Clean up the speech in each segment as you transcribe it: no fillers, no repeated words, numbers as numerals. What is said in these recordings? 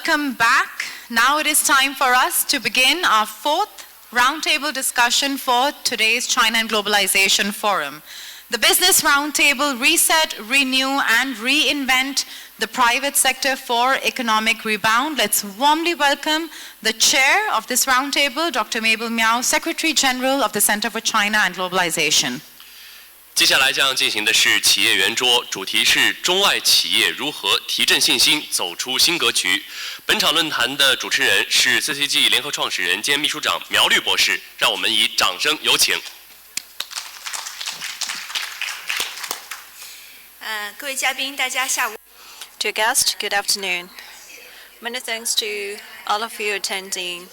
Welcome back. Now it is time for us to begin our fourth roundtable discussion for today's China and Globalization Forum. The Business Roundtable Reset, Renew and Reinvent the Private Sector for Economic Rebound. Let's warmly welcome the chair of this roundtable, Dr. Mabel Miao, Secretary General of the Center for China and Globalization. 接下来将进行的是企业圆桌，主题是中外企业如何提振信心，走出新格局。本场论坛的主持人是 CCG 联合创始人兼秘书长苗律博士，让我们以掌声有请。各位嘉宾，大家下午。Dear guests, good afternoon. Many thanks to all of you attending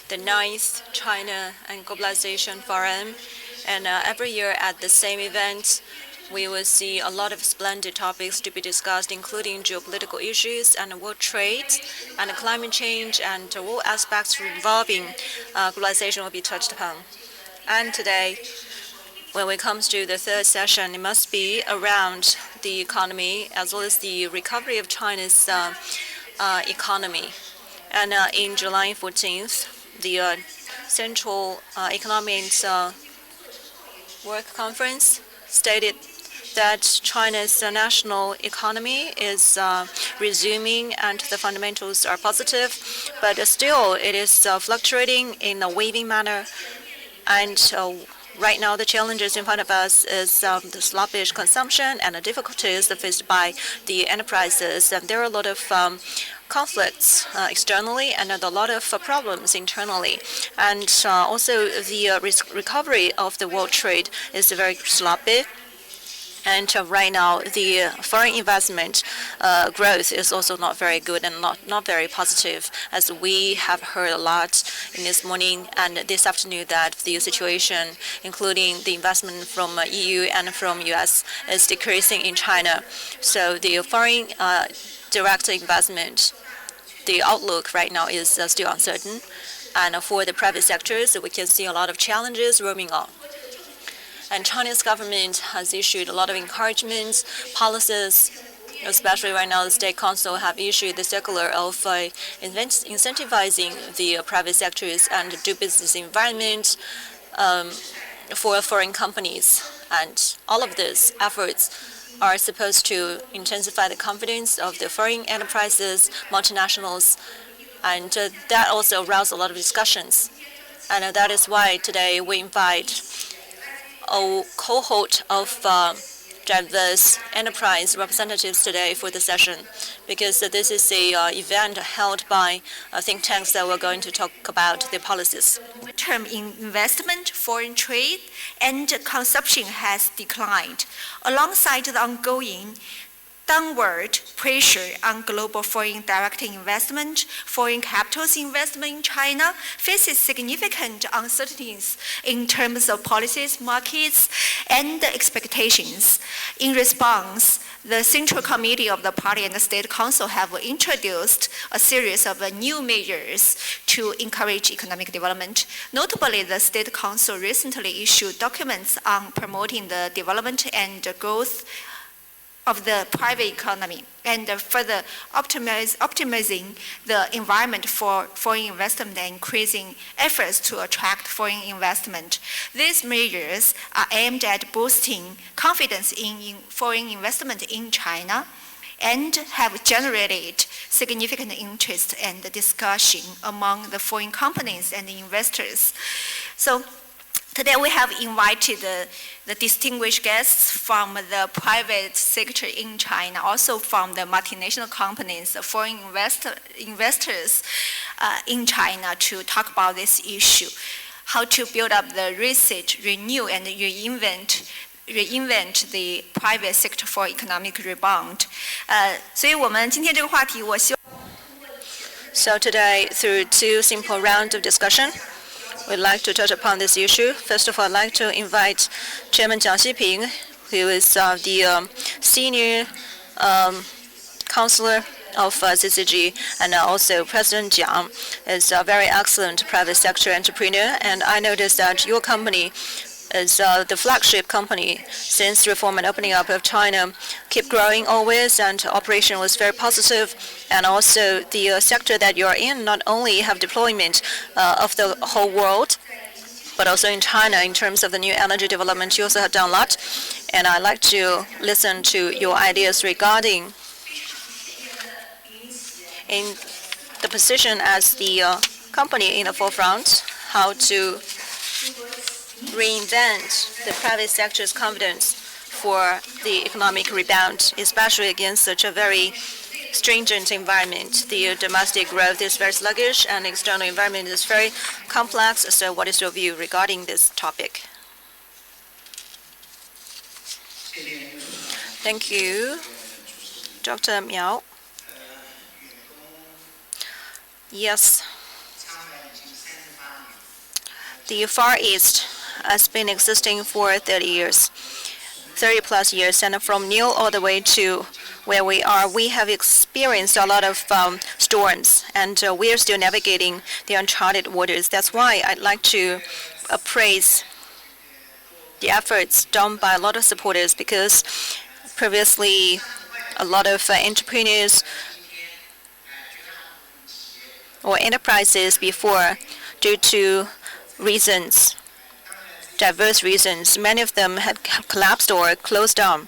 the 9th China and Globalization Forum. And every year at the same event, we will see a lot of splendid topics to be discussed, including geopolitical issues and world trade and climate change, and all aspects involving globalization will be touched upon. And today, when it comes to the third session, it must be around the economy as well as the recovery of China's economy. And in July 14th, the Central Economic Work Conference stated that China's national economy is resuming and the fundamentals are positive, but still it is fluctuating in a waving manner. And right now the challenges in front of us is the sluggish consumption and the difficulties faced by the enterprises. And there are a lot of conflicts externally and a lot of problems internally. And also the recovery of the world trade is very sloppy. And right now, the foreign investment growth is also not very good and not very positive, as we have heard a lot in this morning and this afternoon that the situation, including the investment from EU and from US, is decreasing in China. So the foreign direct investment, the outlook right now is still uncertain. And for the private sectors, we can see a lot of challenges roaming on. And Chinese government has issued a lot of encouragements, policies, especially right now the State Council have issued the circular of incentivizing the private sectors and do business environment for foreign companies. And all of these efforts are supposed to intensify the confidence of the foreign enterprises, multinationals, and that also aroused a lot of discussions. And that is why today we invite a cohort of diverse enterprise representatives today for the session, because this is an event held by think tanks that we're going to talk about the policies. Term investment, foreign trade, and consumption has declined, alongside the ongoing downward pressure on global foreign direct investment. Foreign capital's investment in China faces significant uncertainties in terms of policies, markets, and expectations. In response, the Central Committee of the Party and the State Council have introduced a series of new measures to encourage economic development. Notably, the State Council recently issued documents on promoting the development and growth of the private economy and further optimizing the environment for foreign investment and increasing efforts to attract foreign investment. These measures are aimed at boosting confidence in foreign investment in China and have generated significant interest and discussion among the foreign companies and investors. So today we have invited the distinguished guests from the private sector in China, also from the multinational companies, the foreign investors in China, to talk about this issue, how to build up the reset, renew, and reinvent the private sector for economic rebound. So today, through two simple rounds of discussion, we'd like to touch upon this issue. First of all, I'd like to invite Chairman Xipei, who is the senior counselor of CCG, and also President Jiang is a very excellent private sector entrepreneur. And I noticed that your company as the flagship company since reform and opening up of China, keep growing always, and operation was very positive. And also the sector that you're in not only have deployment of the whole world, but also in China in terms of the new energy development, you also have done a lot. And I'd like to listen to your ideas regarding in the position as the company in the forefront, how to reinvent the private sector's confidence for the economic rebound, especially against such a very stringent environment. The domestic growth is very sluggish and external environment is very complex. So what is your view regarding this topic? Thank you, Dr. Miao. Yes, the Far East has been existing for 30 plus years, and from New all the way to where we are, we have experienced a lot of storms, and we are still navigating the uncharted waters. That's why I'd like to praise the efforts done by a lot of supporters, because previously a lot of entrepreneurs or enterprises before, due to reasons, diverse reasons, many of them had collapsed or closed down.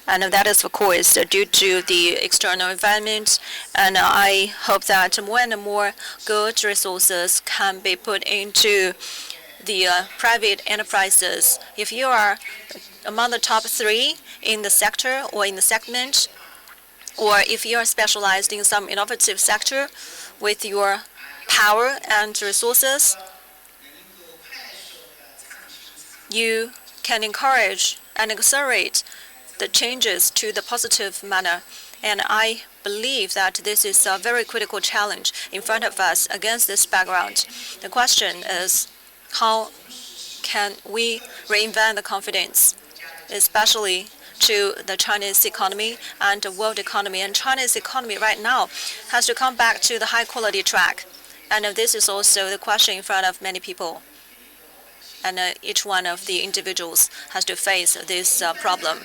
And that is, of course, due to the external environment. And I hope that more and more good resources can be put into the private enterprises. If you are among the top 3 in the sector or in the segment, or if you are specialized in some innovative sector with your power and resources, you can encourage and accelerate the changes to the positive manner. And I believe that this is a very critical challenge in front of us against this background. The question is, how can we reinvent the confidence, especially to the Chinese economy and the world economy? And China's economy right now has to come back to the high quality track. And this is also the question in front of many people. And each one of the individuals has to face this problem.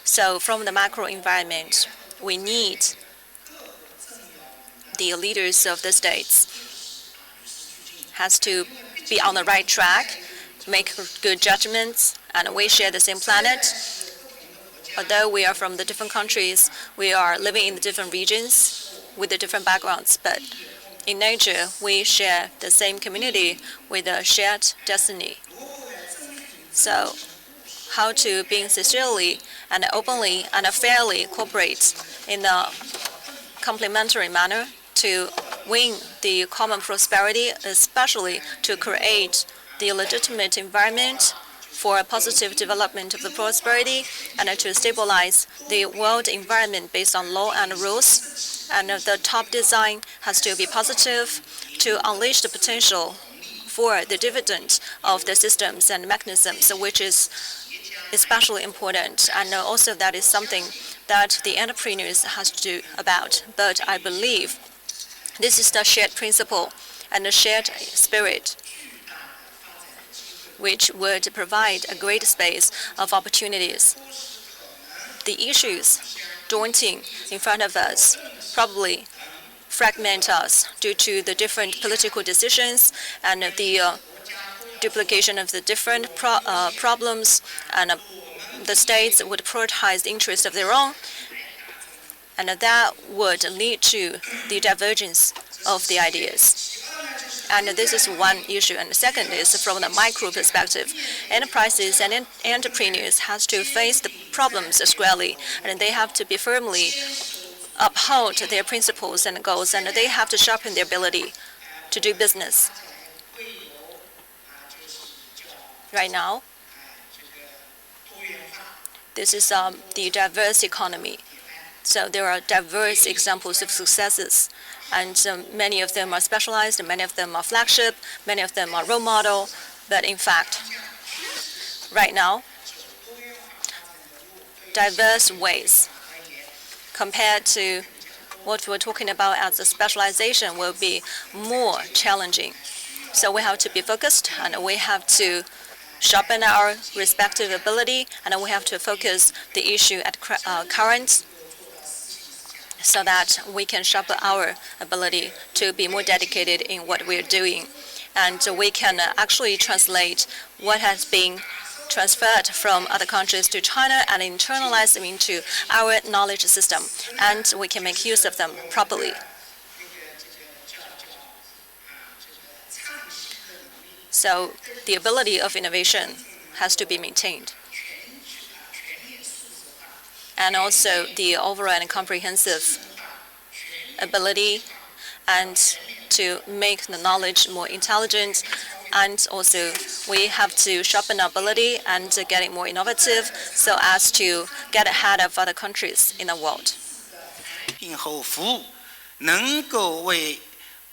So from the macro environment, we need the leaders of the states has to be on the right track, make good judgments, and we share the same planet. Although we are from the different countries, we are living in the different regions with the different backgrounds, but in nature, we share the same community with a shared destiny. So how to being sincerely and openly and fairly cooperate in a complementary manner to win the common prosperity, especially to create the legitimate environment for a positive development of the prosperity, and to stabilize the world environment based on law and rules. And the top design has to be positive to unleash the potential for the dividend of the systems and mechanisms, which is especially important. And also that is something that the entrepreneurs has to do about. But I believe this is the shared principle and the shared spirit which would provide a great space of opportunities. The issues daunting in front of us probably fragment us due to the different political decisions and the duplication of the different problems, and the states would prioritize the interest of their own, and that would lead to the divergence of the ideas. And this is one issue. And the second is from the micro perspective. Enterprises and entrepreneurs have to face the problems squarely, and they have to be firmly uphold their principles and goals, and they have to sharpen their ability to do business. Right now, this is the diverse economy. So there are diverse examples of successes, and many of them are specialized, many of them are flagship, many of them are role model. But in fact, right now, diverse ways compared to what we're talking about as a specialization will be more challenging. So we have to be focused, and we have to sharpen our respective ability, and we have to focus the issue at current, so that we can sharpen our ability to be more dedicated in what we're doing. And we can actually translate what has been transferred from other countries to China and internalize them into our knowledge system, and we can make use of them properly. So the ability of innovation has to be maintained. And also the overall and comprehensive ability and to make the knowledge more intelligent, and also we have to sharpen our ability and get it more innovative so as to get ahead of other countries in the world. 并后服务能够为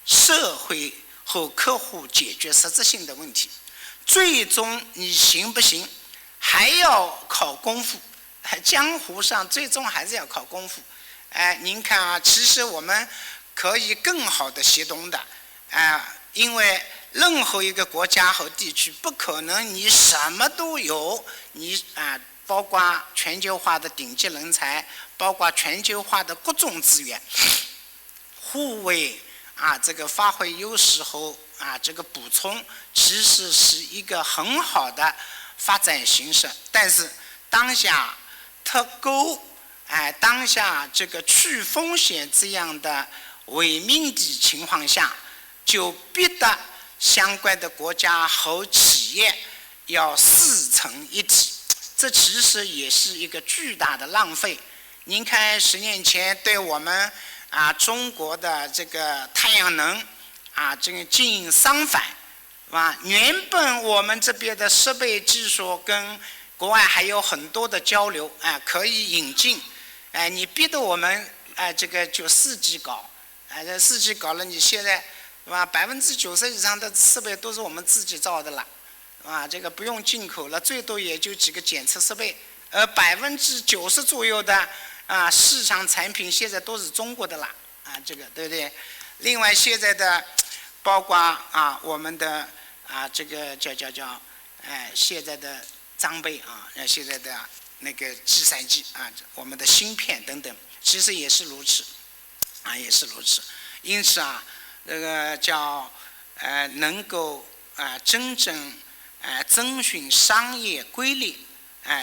社会和客户解决实质性的问题，最终你行不行还要靠功夫。江湖上最终还是要靠功夫。您看啊，其实我们可以更好的协同的，因为任何一个国家和地区不可能你什么都有，你包括全球化的顶级人才，包括全球化的各种资源，互为这个发挥优势后这个补充，其实是一个很好的发展形式。但是当下脱钩，当下这个去风险这样的伪命题情况下，就逼得相关的国家和企业要四成一体，这其实也是一个巨大的浪费。您看10年前对我们中国的这个太阳能这个经营商反，是吧？原本我们这边的设备技术跟国外还有很多的交流可以引进，你逼得我们这个就4G搞，这4G搞了，你现在是吧？90%以上的设备都是我们自己造的了，这个不用进口了，最多也就几个检测设备，而90%左右的市场产品现在都是中国的了，这个对不对？另外现在的包括我们的这个叫现在的装备现在的那个计算机我们的芯片等等，其实也是如此，也是如此。因此这个叫能够真正遵循商业规律，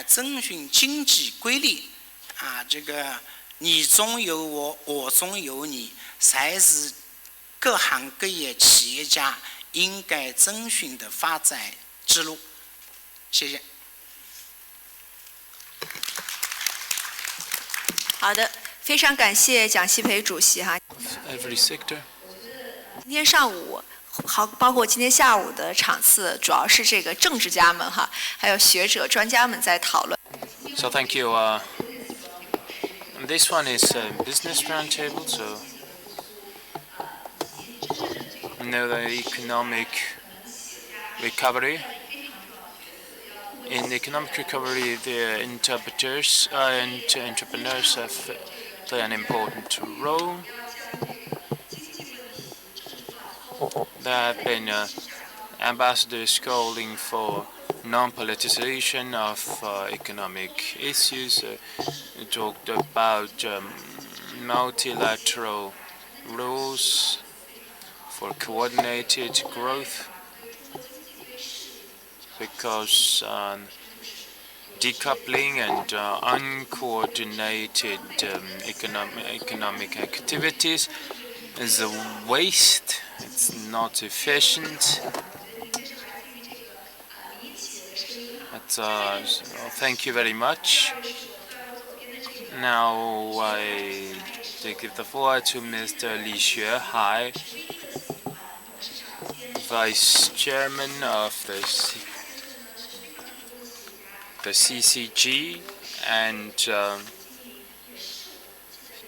遵循经济规律，这个你中有我，我中有你，才是各行各业企业家应该遵循的发展之路。谢谢。好的，非常感谢蒋希培主席哈。Every sector. 今天上午，包括今天下午的场次，主要是这个政治家们哈，还有学者、专家们在讨论。So thank you. This one is a business roundtable. So the economic recovery. In economic recovery, the interpreters and entrepreneurs play an important role. There have been ambassadors calling for non-politicization of economic issues. Talked about multilateral rules for coordinated growth, because decoupling and uncoordinated economic activities is a waste. It's not efficient. So thank you very much. Now I give the floor to Mr. Li Xuehai, Vice Chairman of the CCG and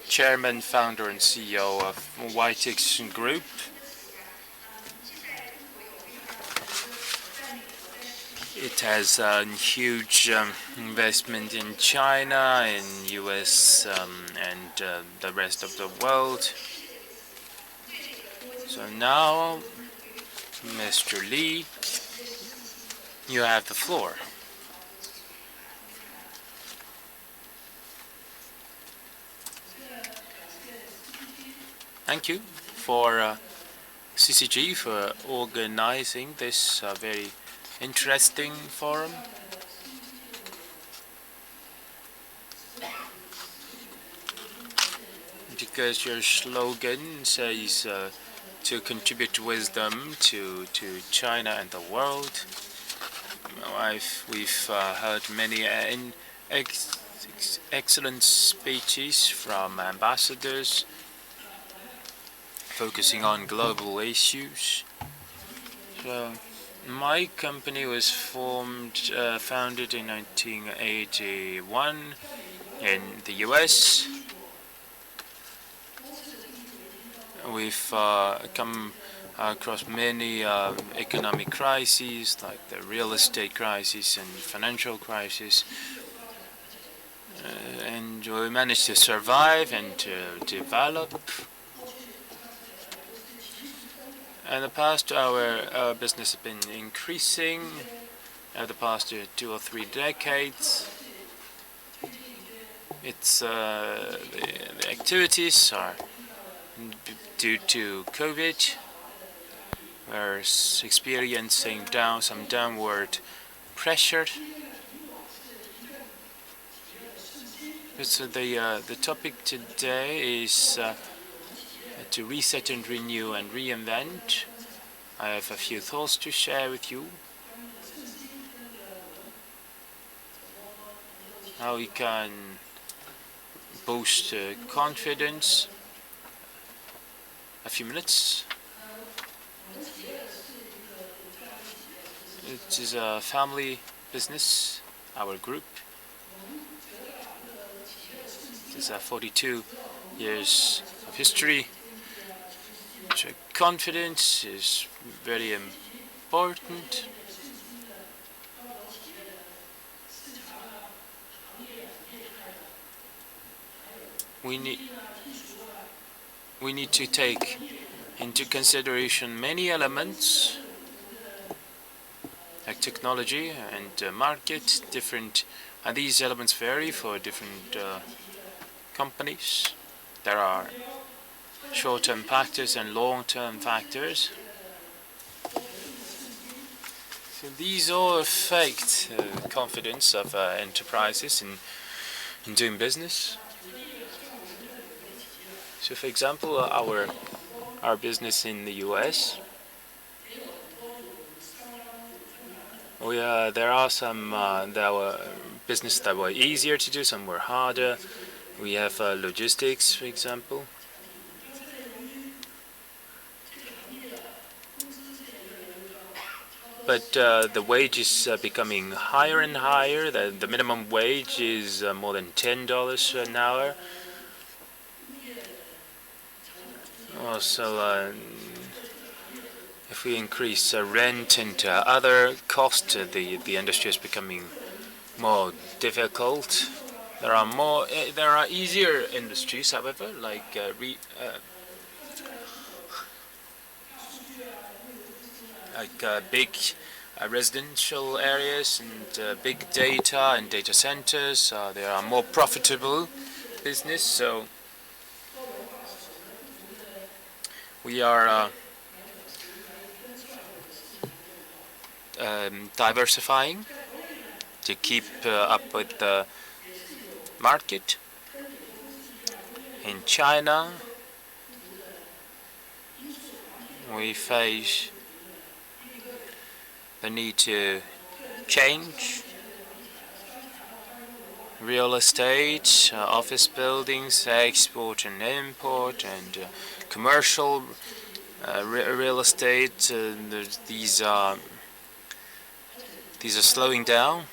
Chairman, Founder and CEO of YTX Group. It has a huge investment in China, in US and the rest of the world. So now Mr. Li You have the floor. Thank you for CCG for organizing this very interesting forum. Because your slogan says to contribute wisdom to China and the world. We've heard many excellent speeches from ambassadors focusing on global issues. So, my company was founded in 1981 in the US. We've come across many economic crises, like the real estate crisis and financial crisis, and we managed to survive and to develop. In the past, our business has been increasing over the past 2 or 3 decades. It's the activities are due to COVID. We're experiencing some downward pressure. So the topic today is to reset and renew and reinvent. I have a few thoughts to share with you. How we can boost confidence. A few minutes. It is a family business, our group. It is 42 years of history. So confidence is very important. We need to take into consideration many elements like technology and market. And these elements vary for different companies. There are short-term factors and long-term factors. So these all affect confidence of enterprises in doing business. So, for example, our business in the US, there are some that were business that were easier to do, some were harder. We have logistics, for example. But the wage is becoming higher and higher. The minimum wage is more than $10 an hour. Also, if we increase rent and other costs, the industry is becoming more difficult. There are easier industries, however, like big residential areas and big data and data centers. They are more profitable business. So we are diversifying to keep up with the market. In China, we face the need to change real estate, office buildings, export and import, and commercial real estate. These are slowing down.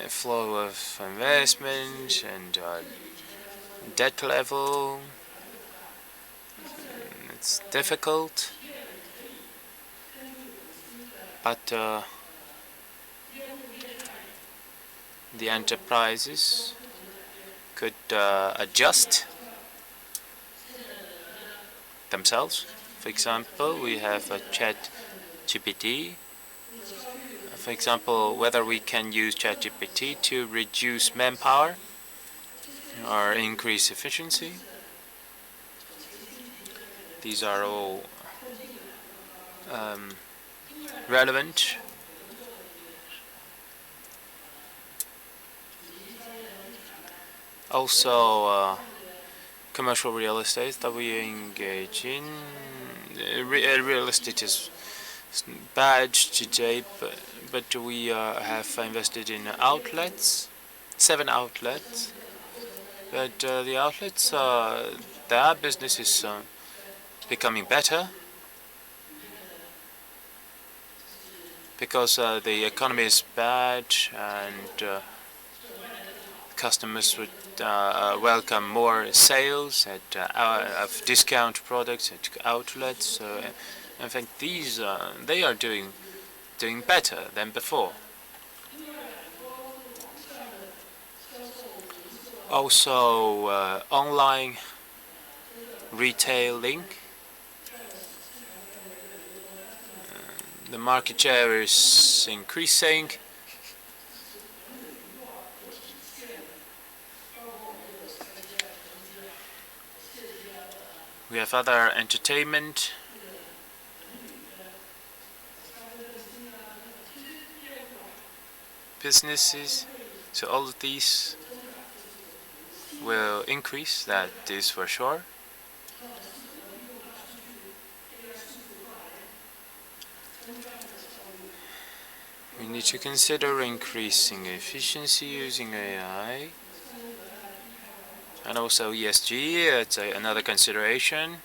Flow of investment and debt level. It's difficult, but the enterprises could adjust themselves. For example, we have a ChatGPT For example, whether we can use ChatGPT to reduce manpower or increase efficiency. These are all relevant. Also, commercial real estate that we engage in. Real estate is bad today, but we have invested in outlets, 7 outlets. But the outlets, their business is becoming better because the economy is bad and customers would welcome more sales of discount products at outlets. So in fact, these they are doing better than before. Also, online retailing. The market share is increasing. We have other entertainment. Businesses. So all of these will increase, that is for sure. We need to consider increasing efficiency using AI. And also ESG, it's another consideration.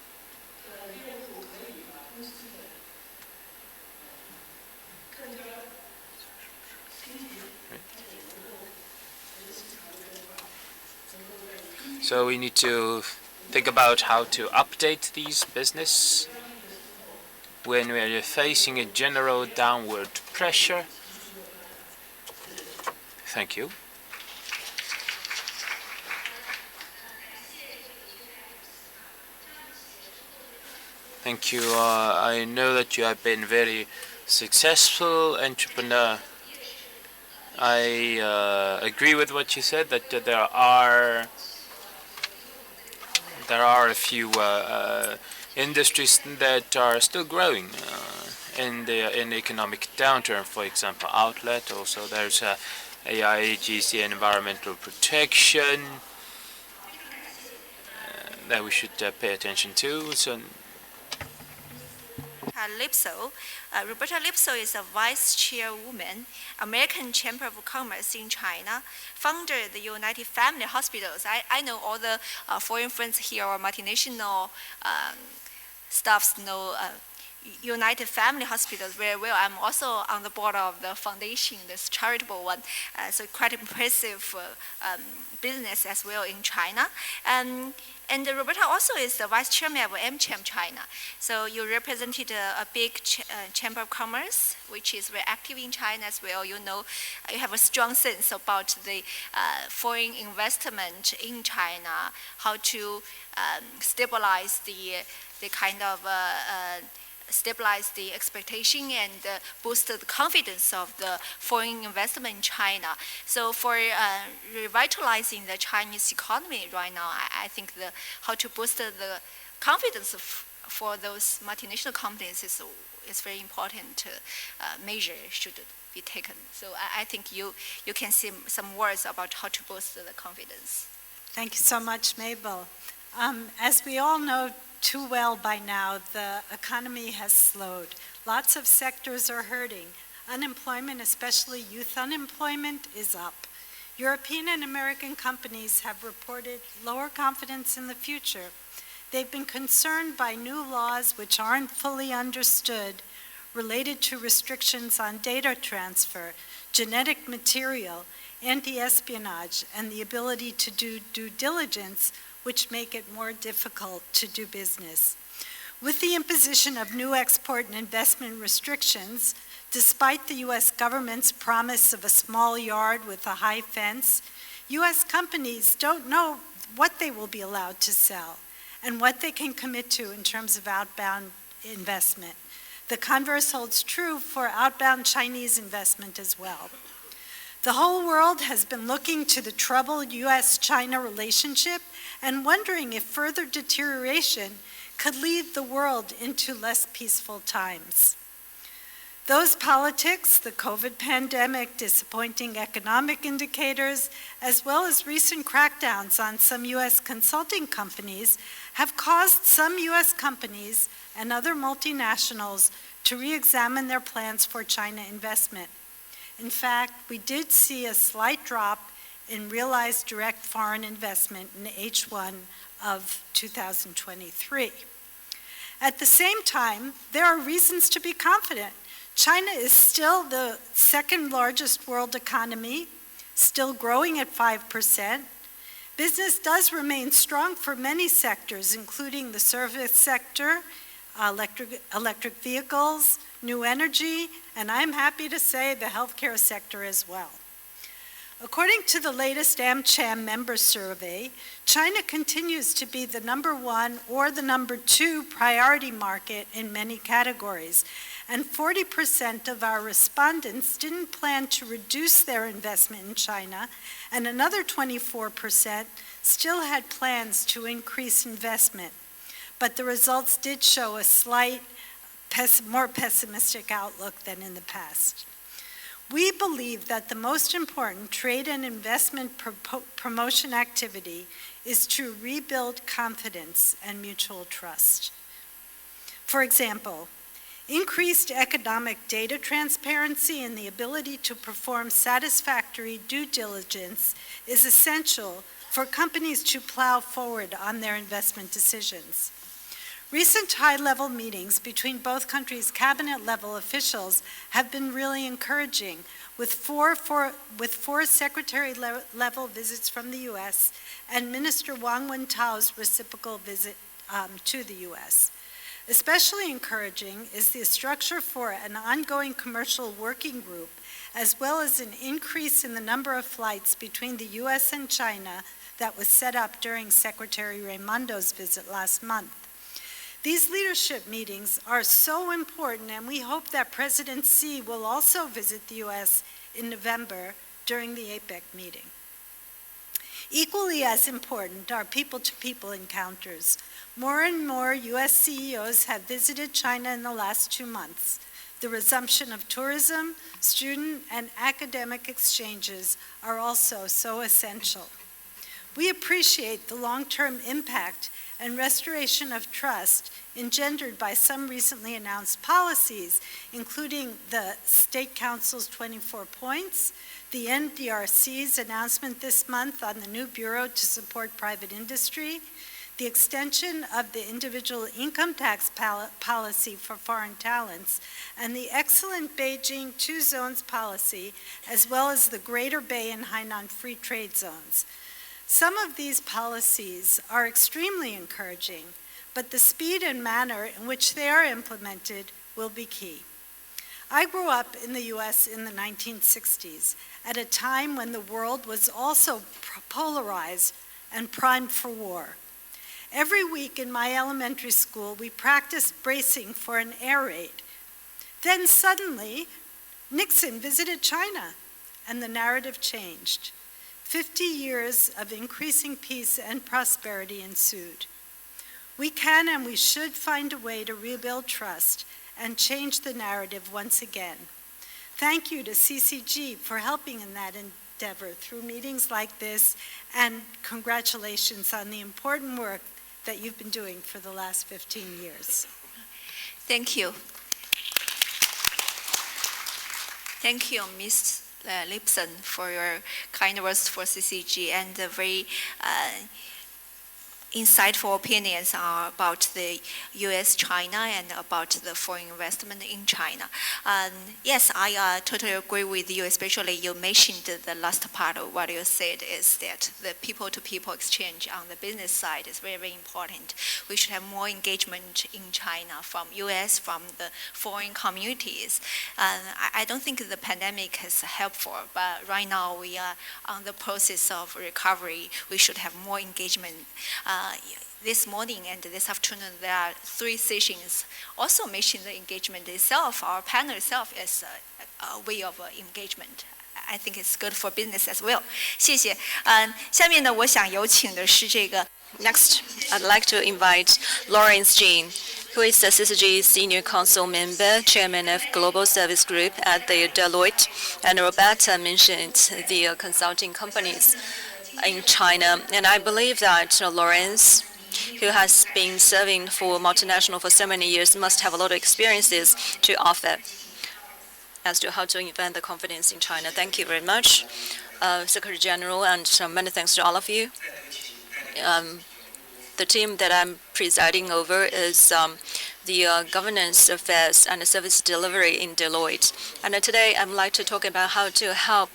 So we need to think about how to update these business when we are facing a general downward pressure. Thank you. Thank you. I know that you have been very successful entrepreneur. I agree with what you said, that there are a few industries that are still growing in the economic downturn. For example, outlet. Also, there's AI, GC, and environmental protection that we should pay attention to. So. Lipso. Roberta Lipso is a vice chairwoman, American Chamber of Commerce in China, founded the United Family Hospitals. I know all the foreign friends here or multinational staffs know United Family Hospitals very well. I'm also on the board of the foundation, this charitable one. So quite impressive business as well in China. And Roberta also is the vice chairman of AmCham China. So you represented a big chamber of commerce, which is very active in China as well. You know, you have a strong sense about the foreign investment in China, how to stabilize the kind of stabilize the expectation and boost the confidence of the foreign investment in China. So for revitalizing the Chinese economy right now, I think how to boost the confidence for those multinational companies is very important measure should be taken. So I think you can see some words about how to boost the confidence. Thank you so much, Mabel. As we all know too well by now, the economy has slowed. Lots of sectors are hurting. Unemployment, especially youth unemployment, is up. European and American companies have reported lower confidence in the future. They've been concerned by new laws which aren't fully understood related to restrictions on data transfer, genetic material, anti-espionage, and the ability to do due diligence, which make it more difficult to do business. With the imposition of new export and investment restrictions, despite the U.S. government's promise of a small yard with a high fence, U.S. companies don't know what they will be allowed to sell and what they can commit to in terms of outbound investment. The converse holds true for outbound Chinese investment as well. The whole world has been looking to the troubled U.S.-China relationship and wondering if further deterioration could lead the world into less peaceful times. Those politics, the COVID pandemic, disappointing economic indicators, as well as recent crackdowns on some U.S. consulting companies have caused some U.S. companies and other multinationals to re-examine their plans for China investment. In fact, we did see a slight drop in realized direct foreign investment in H1 of 2023. At the same time, there are reasons to be confident. China is still the second largest world economy, still growing at 5%. Business does remain strong for many sectors, including the service sector, electric vehicles, new energy, and I'm happy to say the healthcare sector as well. According to the latest AmCham member survey, China continues to be the #1 or the #2 priority market in many categories, and 40% of our respondents didn't plan to reduce their investment in China, and another 24% still had plans to increase investment. But the results did show a slight, more pessimistic outlook than in the past. We believe that the most important trade and investment promotion activity is to rebuild confidence and mutual trust. For example, increased economic data transparency and the ability to perform satisfactory due diligence is essential for companies to plow forward on their investment decisions. Recent high-level meetings between both countries' cabinet-level officials have been really encouraging, with four secretary-level visits from the U.S. and Minister Wang Wentao's reciprocal visit to the U.S. Especially encouraging is the structure for an ongoing commercial working group, as well as an increase in the number of flights between the U.S. and China that was set up during Secretary Raimondo's visit last month. These leadership meetings are so important, and we hope that President Xi will also visit the U.S. in November during the APEC meeting. Equally as important are people-to-people encounters. More and more U.S. CEOs have visited China in the last 2 months. The resumption of tourism, student, and academic exchanges are also so essential. We appreciate the long-term impact and restoration of trust engendered by some recently announced policies, including the State Council's 24 points, the NDRC's announcement this month on the new Bureau to support private industry, the extension of the individual income tax policy for foreign talents, and the excellent Beijing two zones policy, as well as the Greater Bay and Hainan free trade zones. Some of these policies are extremely encouraging, but the speed and manner in which they are implemented will be key. I grew up in the U.S. in the 1960s, at a time when the world was also polarized and primed for war. Every week in my elementary school, we practiced bracing for an air raid. Then suddenly, Nixon visited China, and the narrative changed. 50 years of increasing peace and prosperity ensued. We can and we should find a way to rebuild trust and change the narrative once again. Thank you to CCG for helping in that endeavor through meetings like this, and congratulations on the important work that you've been doing for the last 15 years. Thank you. Thank you, Ms. Lipson, for your kind words for CCG and the very insightful opinions about the U.S., China, and about the foreign investment in China. Yes, I totally agree with you, especially you mentioned the last part of what you said is that the people-to-people exchange on the business side is very, very important. We should have more engagement in China from U.S., from the foreign communities. I don't think the pandemic is helpful, but right now we are on the process of recovery. We should have more engagement this morning and this afternoon, there are 3 sessions also mention the engagement itself, our panel itself as a way of engagement. I think it's good for business as well. 谢谢。下面呢，我想有请的是这个。Next, I'd like to invite Lawrence Jean, who is the CCG Senior Council Member, Chairman of Global Service Group at the Deloitte, and Roberta mentioned the consulting companies in China. And I believe that Lawrence, who has been serving for multinational for so many years, must have a lot of experiences to offer as to how to invent the confidence in China. Thank you very much, Secretary General, and many thanks to all of you. The team that I'm presiding over is the Governance Affairs and Service Delivery in Deloitte. And today I'd like to talk about how to help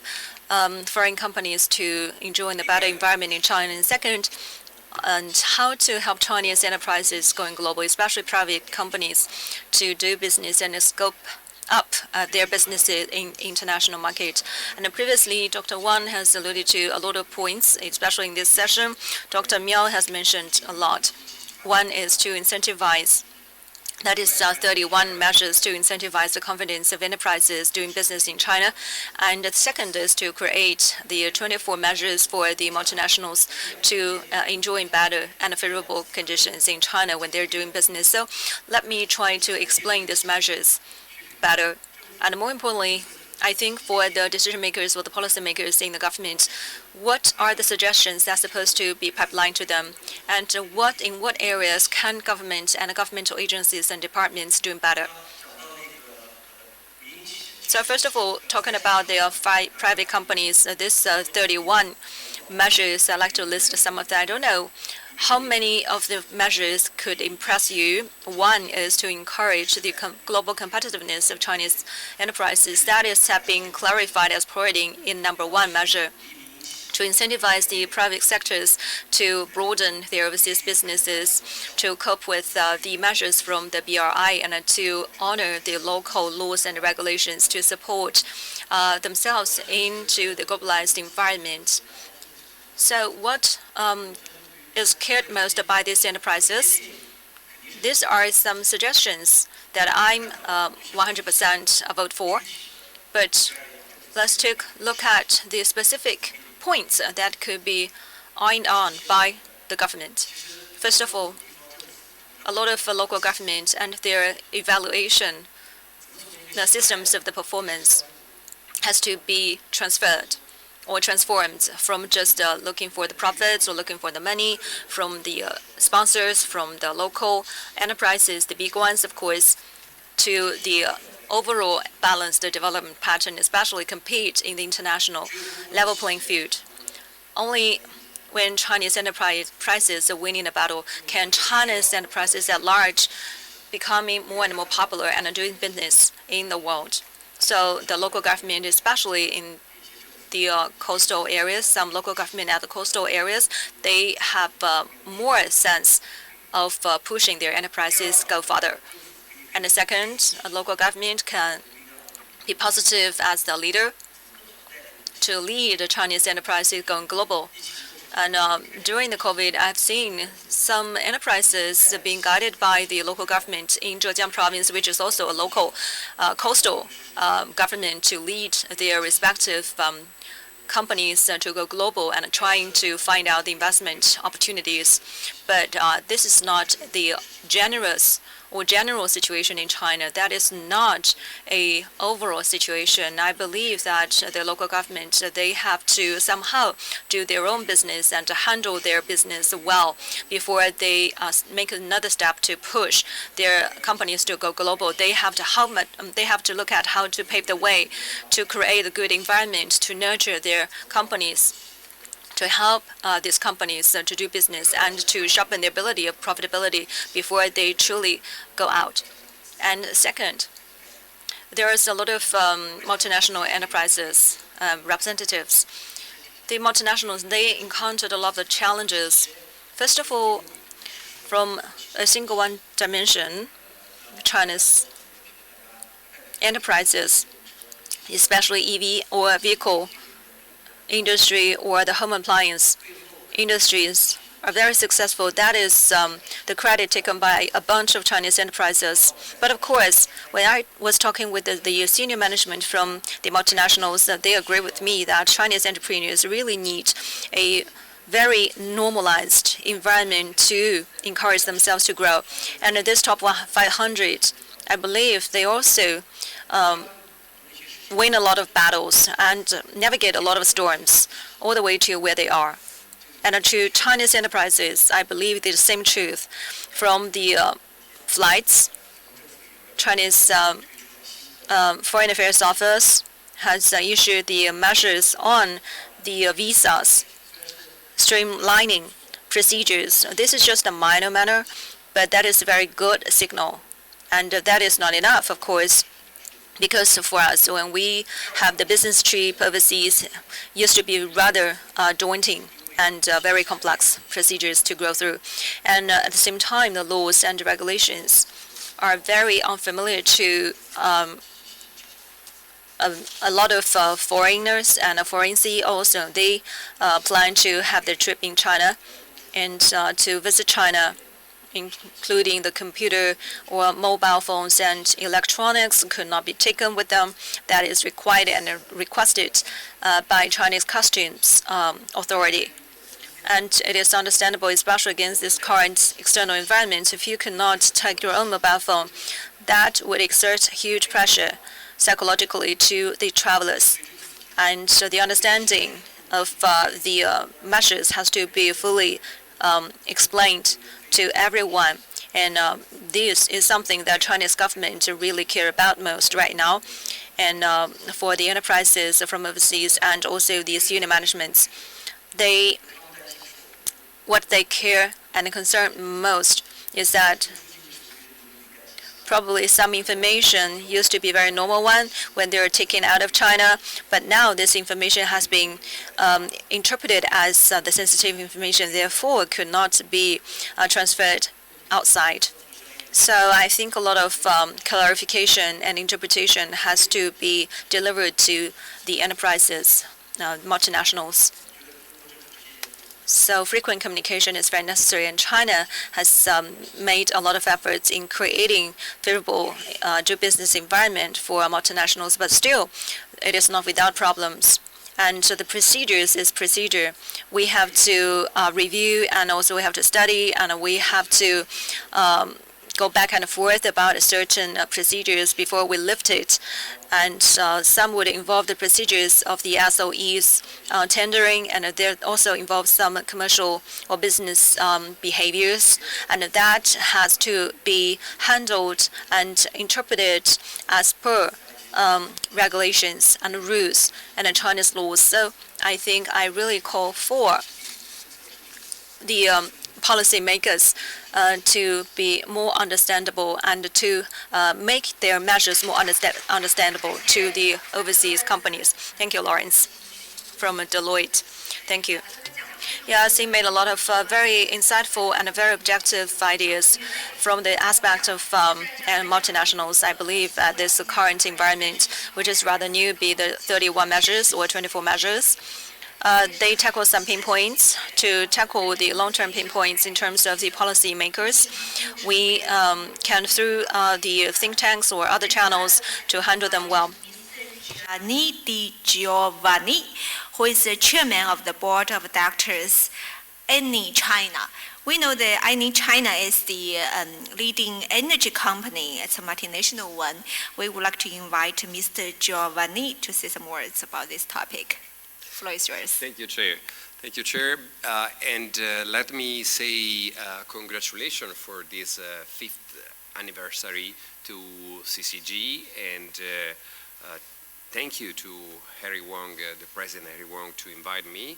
foreign companies to enjoy the better environment in China. And second, and how to help Chinese enterprises going global, especially private companies, to do business and scope up their businesses in international market. And previously, Dr. Wang has alluded to a lot of points, especially in this session. Dr. Miao has mentioned a lot. One is to incentivize, that is 31 measures to incentivize the confidence of enterprises doing business in China. And the second is to create the 24 measures for the multinationals to enjoy better and favorable conditions in China when they're doing business. So let me try to explain these measures better. And more importantly, I think for the decision makers or the policy makers in the government, what are the suggestions that's supposed to be pipelined to them? And in what areas can government and governmental agencies and departments doing better? So first of all, talking about the 5 private companies, this 31 measures, I'd like to list some of them. I don't know how many of the measures could impress you. One is to encourage the global competitiveness of Chinese enterprises. That is being clarified as priority in number 1 measure. To incentivize the private sectors to broaden their overseas businesses, to cope with the measures from the BRI, and to honor the local laws and regulations to support themselves into the globalized environment. So what is cared most by these enterprises? These are some suggestions that I'm 100% vote for. But let's take a look at the specific points that could be ironed on by the government. First of all, a lot of local government and their evaluation, the systems of the performance has to be transferred or transformed from just looking for the profits or looking for the money from the sponsors, from the local enterprises, the big ones, of course, to the overall balanced development pattern, especially compete in the international level playing field. Only when Chinese enterprises are winning the battle can China's enterprises at large becoming more and more popular and doing business in the world. So the local government, especially in the coastal areas, some local government at the coastal areas, they have more sense of pushing their enterprises go further. And the second, a local government can be positive as the leader to lead the Chinese enterprises going global. And during the COVID, I've seen some enterprises being guided by the local government in Zhejiang province, which is also a local coastal government, to lead their respective companies to go global and trying to find out the investment opportunities. But this is not the general situation in China. That is not a overall situation. I believe that the local government, they have to somehow do their own business and to handle their business well before they make another step to push their companies to go global. They have to look at how to pave the way to create a good environment to nurture their companies, to help these companies to do business and to sharpen their ability of profitability before they truly go out. And second, there is a lot of multinational enterprises representatives. The multinationals, they encountered a lot of challenges. First of all, from a single one dimension, China's enterprises, especially EV or vehicle industry or the home appliance industries, are very successful. That is the credit taken by a bunch of Chinese enterprises. But of course, when I was talking with the senior management from the multinationals, they agree with me that Chinese entrepreneurs really need a very normalized environment to encourage themselves to grow. And this top 500, I believe they also win a lot of battles and navigate a lot of storms all the way to where they are. And to Chinese enterprises, I believe the same truth. From the flights, Chinese Foreign Affairs Office has issued the measures on the visas, streamlining procedures. This is just a minor matter, but that is a very good signal. And that is not enough, of course, because for us, when we have the business trip overseas, used to be rather daunting and very complex procedures to go through. And at the same time, the laws and regulations are very unfamiliar to a lot of foreigners and foreign CEOs. They plan to have their trip in China and to visit China, including the computer or mobile phones and electronics could not be taken with them. That is required and requested by Chinese Customs Authority. And it is understandable, especially against this current external environment, if you cannot take your own mobile phone, that would exert huge pressure psychologically to the travelers. And so the understanding of the measures has to be fully explained to everyone. And this is something that Chinese government really care about most right now. And for the enterprises from overseas and also the senior managements, what they care and concern most is that probably some information used to be a very normal one when they were taken out of China, but now this information has been interpreted as the sensitive information, therefore could not be transferred outside. So I think a lot of clarification and interpretation has to be delivered to the enterprises, multinationals. So frequent communication is very necessary, and China has made a lot of efforts in creating favorable do business environment for multinationals, but still it is not without problems. And so the procedures is procedure. We have to review, and also we have to study, and we have to go back and forth about certain procedures before we lift it. And some would involve the procedures of the SOEs tendering, and there also involves some commercial or business behaviors, and that has to be handled and interpreted as per regulations and rules and Chinese laws. So I think I really call for the policymakers to be more understandable and to make their measures more understandable to the overseas companies. Thank you, Lawrence, from Deloitte. Thank you. Yes, he made a lot of very insightful and very objective ideas from the aspect of multinationals. I believe that this current environment, which is rather new, be the 31 measures or 24 measures, they tackle some pain points. To tackle the long-term pain points in terms of the policy makers, we can, through the think tanks or other channels, to handle them well. Giovanni, who is the chairman of the board of directors, Eni China. We know that Eni China is the leading energy company. It's a multinational one. We would like to invite Mr. Giovanni to say some words about this topic. The floor is yours. Thank you, Chair. Thank you, Chair. And let me say congratulations for this 5th anniversary to CCG, and thank you to Harry Wong, the President Harry Wong, to invite me.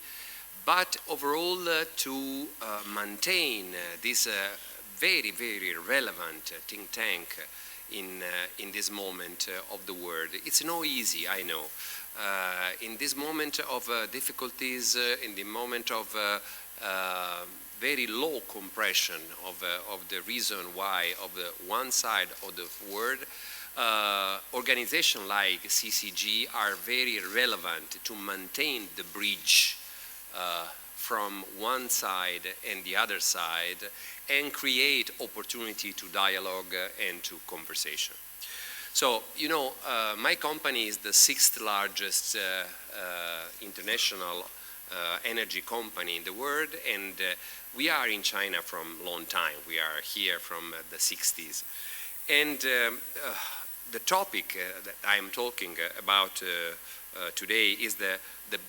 But overall, to maintain this very, very relevant think tank in this moment of the world, it's not easy, I know. In this moment of difficulties, in the moment of very low compression of the reason why of the one side of the world, organizations like CCG are very relevant to maintain the bridge from one side and the other side and create opportunity to dialogue and to conversation. So, you know, my company is the 6th largest international energy company in the world, and we are in China from a long time. We are here from the 60s. And the topic that I am talking about today is the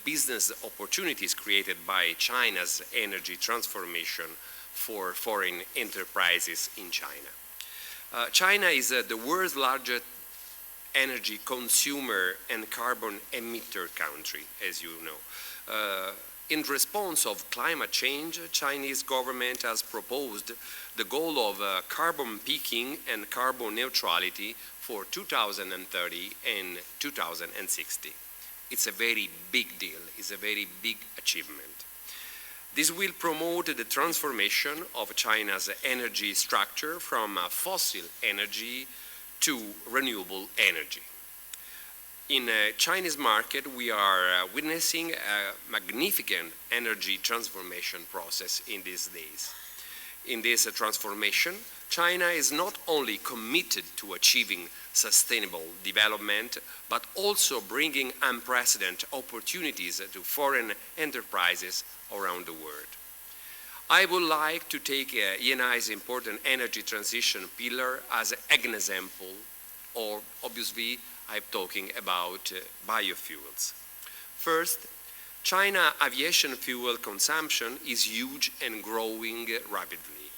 business opportunities created by China's energy transformation for foreign enterprises in China. China is the world's largest energy consumer and carbon emitter country, as you know. In response of climate change, Chinese government has proposed the goal of carbon peaking and carbon neutrality for 2030 and 2060. It's a very big deal. It's a very big achievement. This will promote the transformation of China's energy structure from fossil energy to renewable energy. In the Chinese market, we are witnessing a magnificent energy transformation process in these days. In this transformation, China is not only committed to achieving sustainable development, but also bringing unprecedented opportunities to foreign enterprises around the world. I would like to take ENI's important energy transition pillar as an example, or obviously I'm talking about biofuels. First, China aviation fuel consumption is huge and growing rapidly.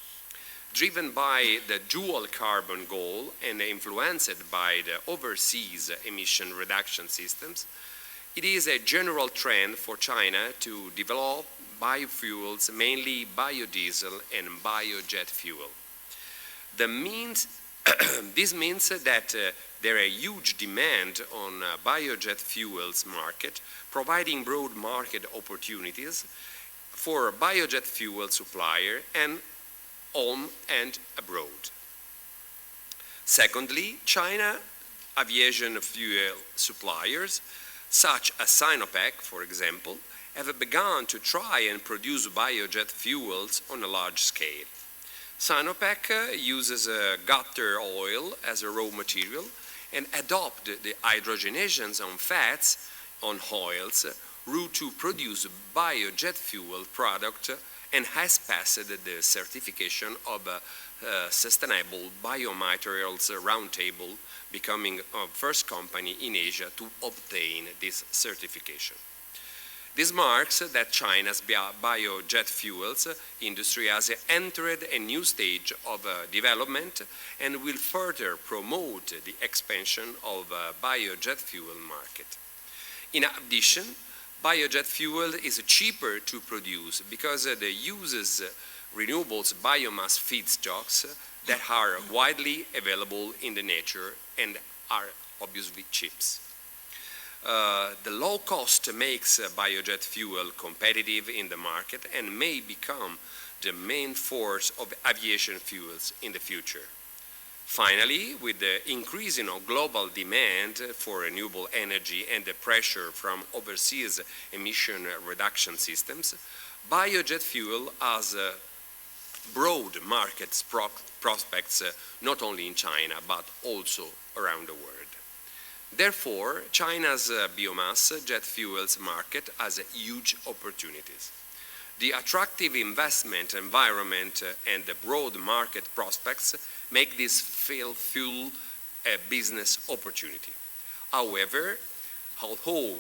Driven by the dual carbon goal and influenced by the overseas emission reduction systems, it is a general trend for China to develop biofuels, mainly biodiesel and biojet fuel. This means that there is a huge demand on biojet fuels market, providing broad market opportunities for biojet fuel supplier and home and abroad. Secondly, China aviation fuel suppliers, such as Sinopec, for example, have begun to try and produce biojet fuels on a large scale. Sinopec uses gutter oil as a raw material and adopted the hydrogenations on fats on oils route to produce biojet fuel product and has passed the certification of sustainable biomaterials Roundtable, becoming the first company in Asia to obtain this certification. This marks that China's biojet fuels industry has entered a new stage of development and will further promote the expansion of the biojet fuel market. In addition, biojet fuel is cheaper to produce because it uses renewables biomass feedstocks that are widely available in the nature and are obviously cheap. The low cost makes biojet fuel competitive in the market and may become the main force of aviation fuels in the future. Finally, with the increasing of global demand for renewable energy and the pressure from overseas emission reduction systems, biojet fuel has broad market prospects not only in China but also around the world. Therefore, China's biomass jet fuels market has huge opportunities. The attractive investment environment and the broad market prospects make this fuel a business opportunity. However, although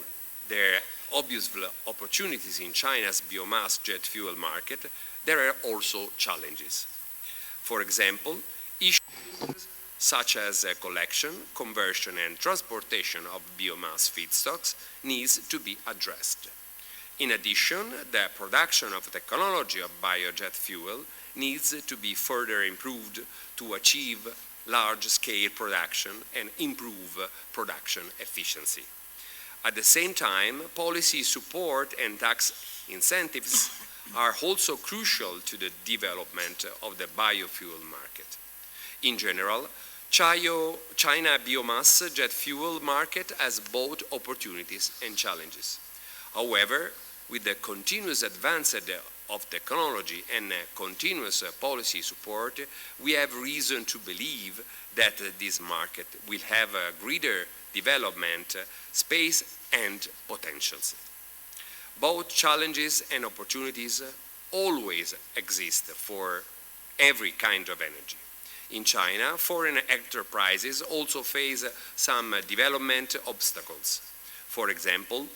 there are obvious opportunities in China's biomass jet fuel market, there are also challenges. For example, issues such as collection, conversion and transportation of biomass feedstocks needs to be addressed. In addition, the production of technology of biojet fuel needs to be further improved to achieve large-scale production and improve production efficiency. At the same time, policy support and tax incentives are also crucial to the development of the biofuel market. In general, China biomass jet fuel market has both opportunities and challenges. However, with the continuous advance of technology and continuous policy support, we have reason to believe that this market will have a greater development space and potentials. Both challenges and opportunities always exist for every kind of energy. In China, foreign enterprises also face some development obstacles. For example,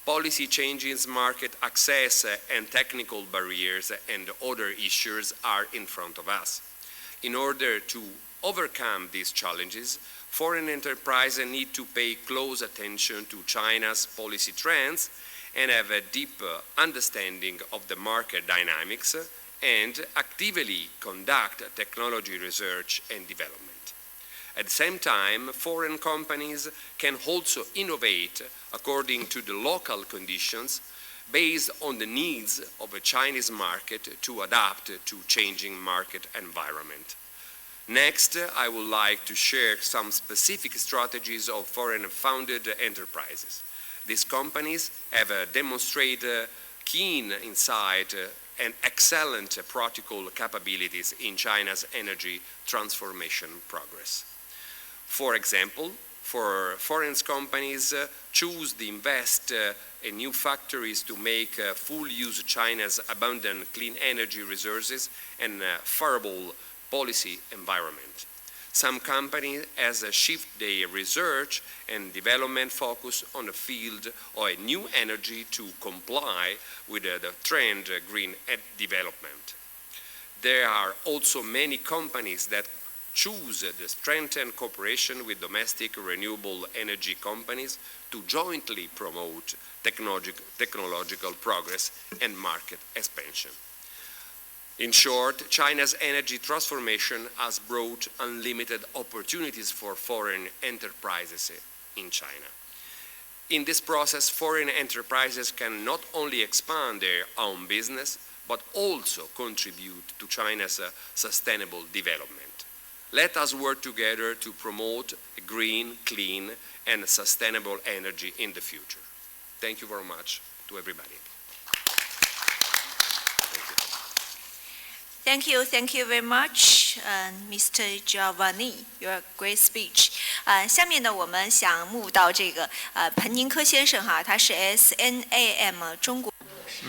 policy changes, market access, and technical barriers and other issues are in front of us. In order to overcome these challenges, foreign enterprises need to pay close attention to China's policy trends and have a deep understanding of the market dynamics and actively conduct technology research and development. At the same time, foreign companies can also innovate according to the local conditions based on the needs of a Chinese market to adapt to changing market environment. Next, I would like to share some specific strategies of foreign-founded enterprises. These companies have demonstrated keen insight and excellent practical capabilities in China's energy transformation progress. For example, foreign companies choose to invest in new factories to make full use of China's abundant clean energy resources and favorable policy environment. Some companies has shifted their research and development focus on the field of new energy to comply with the trend green development. There are also many companies that choose to strengthen cooperation with domestic renewable energy companies to jointly promote technological progress and market expansion. In short, China's energy transformation has brought unlimited opportunities for foreign enterprises in China. In this process, foreign enterprises can not only expand their own business, but also contribute to China's sustainable development. Let us work together to promote green, clean, and sustainable energy in the future. Thank you very much to everybody. Thank you very much, Mr. Giovanni, your great speech. 下面呢，我们想move到这个彭宁科先生哈，他是 SNAM 中国。